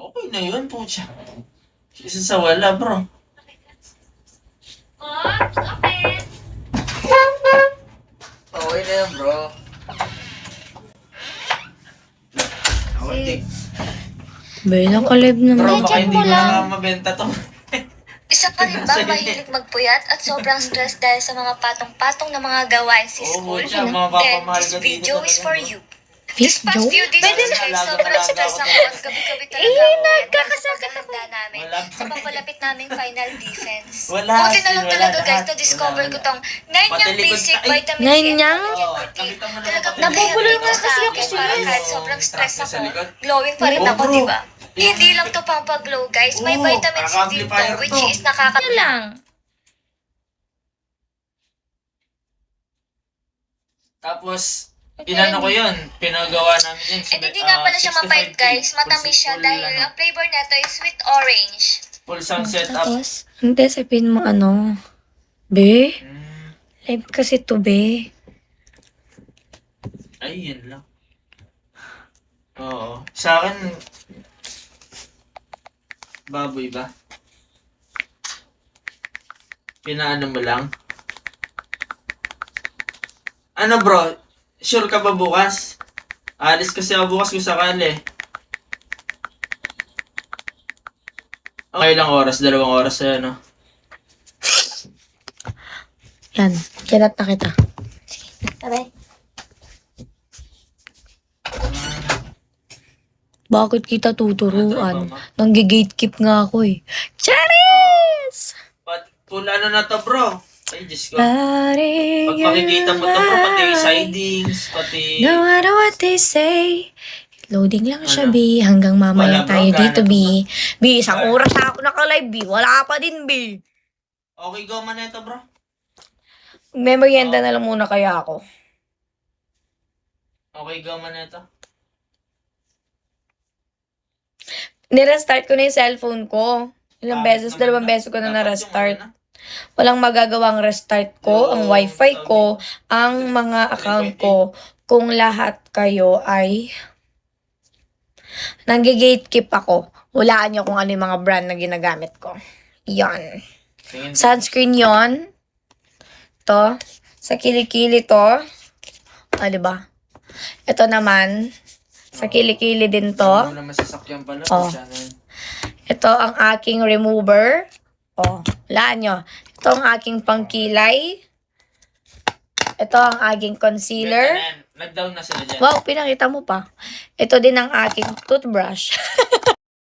Okay na yun, pucha. Isa sa wala, bro. Open! Okay na yan, bro. Ako, di. Bay, naka-live Bro, naman. baka check hindi mo ko lang. na mabenta to. Isa ka rin ba mahilig magpuyat at sobrang stress dahil sa mga patong-patong na mga gawain sa Oo, school? pucha, Then, mapapamahal this ka dito video is talaga, for bro. you. Fit This past joke? few days, Pwede na. guys, sobrang stress ako at gabi-gabi talaga nagkakasakit namin Wala pa sa papalapit naming final defense. Wala, Buti na lang wala talaga guys, lahat. na-discover Wala, ko tong 9 Pati yung likod basic na- ay, vitamin C 9 and yang? collagen Oo, protein. nakita mo na Talagang pati Nabubulo pinahirap nga ko kasi sa ako akin sa para iyo. kahit sobrang stress Track na sa ako, likod. glowing pa rin Oo, ako, bro. di ba? Hindi lang to pampaglow guys, may Oo, vitamin C din to, kaka-amplifier which to. is nakaka- lang. Tapos, inano ko yun. Pinagawa namin yun. And hindi nga pala siya mapait guys, matamis siya dahil ano, ang flavor nito is sweet orange. full sound setup. Tapos, hindi, sabihin mo ano. Be, Mm, live kasi to, be. ay, yun lang. Oo. Sa akin, baboy ba? Pinaano mo lang? Ano bro? Sure ka ba bukas? Alis kasi ako bukas kung sakali. Okay lang oras, 2 oras na no? Yan, kinat na kita. Taray. Bakit kita tuturuan? Ano ba, Nangge-gatekeep nga ako eh. Charis! Full ano na to bro? Ay, Diyos ko. Pag Pag makikita mo to bro, pati yung sidings, pati... No matter what they say, loading lang siya, Ano? B. Hanggang mamaya Wala, bro. tayo Gana dito, to, B. bro. B, isang oras na ako naka-live, B. Wala pa din, B. Okay, go man ito bro. Merienda na lang muna kaya ako. Okay, go man ito. Nirestart ko na yung cellphone ko. Ilang beses, 2 beses ko na na-restart. Walang magagawang restart ko, ang wifi ko, ang mga account ko. Kung lahat kayo ay nangge-gatekeep ako, hulaan nyo kung ano yung mga brand na ginagamit ko. Yan. Sunscreen yon. To. Sa kilikili to. Ah, diba? Ito naman. Sa kilikili din to. Ano naman sasakyan pala. Oh. Ito ang aking remover. Oh, hulaan nyo. Ito ang aking pangkilay. Ito ang aking concealer. Nag-down na sila dyan. Wow, pinakita mo pa. Ito din ang aking toothbrush.